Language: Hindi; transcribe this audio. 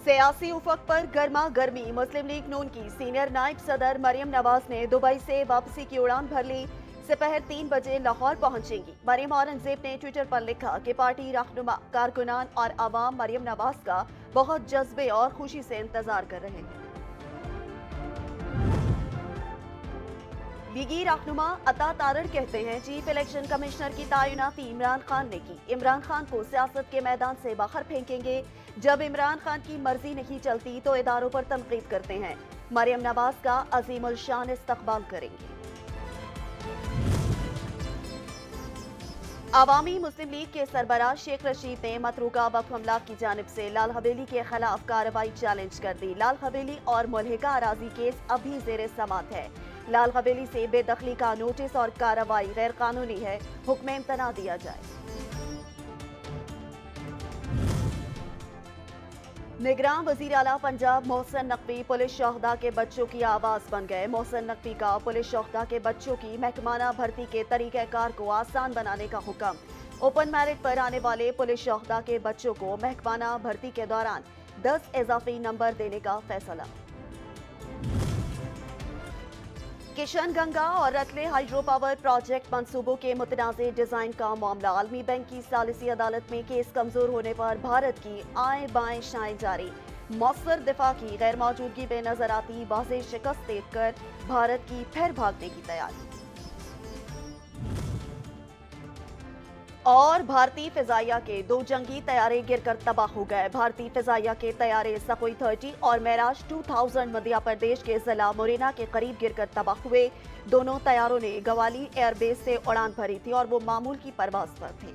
सियासी उफक पर गर्मा गर्मी। मुस्लिम लीग नून की सीनियर नायब सदर मरियम नवाज ने दुबई से वापसी की उड़ान भर ली। दोपहर 3 बजे लाहौर पहुंचेंगी। मरियम औरंगजेब ने ट्विटर पर लिखा कि पार्टी रहनुमा, कारकुनान और आवाम मरियम नवाज का बहुत जज्बे और खुशी से इंतजार कर रहे हैं। लीगी रहनुमा अता तारड़ कहते हैं, चीफ इलेक्शन कमिश्नर की तैनाती इमरान खान ने की। इमरान खान को सियासत के मैदान से बाहर फेंकेंगे। जब इमरान खान की मर्जी नहीं चलती तो इदारों पर तनकीद करते हैं। मरियम नवाज का अजीमुल शान इस्तकबाल करेंगे। अवामी मुस्लिम लीग के सरबराह शेख रशीद ने मतरूका वक्फ अमलाक की जानिब से लाल हवेली के खिलाफ कार्रवाई चैलेंज कर दी। लाल हवेली और मुल्हिका अराजी केस अभी जेर समाअत है। लाल हवेली से बेदखली का नोटिस और कार्रवाई गैर कानूनी है। हुक्म इम्तना दिया जाए। निगरान वजीर आला पंजाब मोहसिन नकवी पुलिस शोहदा के बच्चों की आवाज बन गए। मोहसिन नकवी का पुलिस शोहदा के बच्चों की महकमाना भर्ती के तरीक़ाकार को आसान बनाने का हुक्म। ओपन मेरिट पर आने वाले पुलिस शोहदा के बच्चों को महकमाना भर्ती के दौरान 10 इजाफी नंबर देने का फैसला। किशन गंगा और रतले हाइड्रो पावर प्रोजेक्ट मंसूबों के मुतनाज़े डिजाइन का मामला। आलमी बैंक की सालिसी अदालत में केस कमजोर होने पर भारत की आए बाएं शाएं जारी। मौसर दिफा की गैर मौजूदगी में नजर आती वाज़ेह शिकस्त देखकर भारत की फिर भागने की तैयारी। और भारतीय फिजाइया के 2 जंगी तैयारे गिरकर तबाह हो गए। भारतीय फिजाइया के तैयारे सकोई 30 और मेराज 2000 मध्य प्रदेश के जिला मुरैना के करीब गिरकर तबाह हुए। दोनों तैयारों ने गवाली एयरबेस से उड़ान भरी थी और वो मामूल की परवाज पर थे।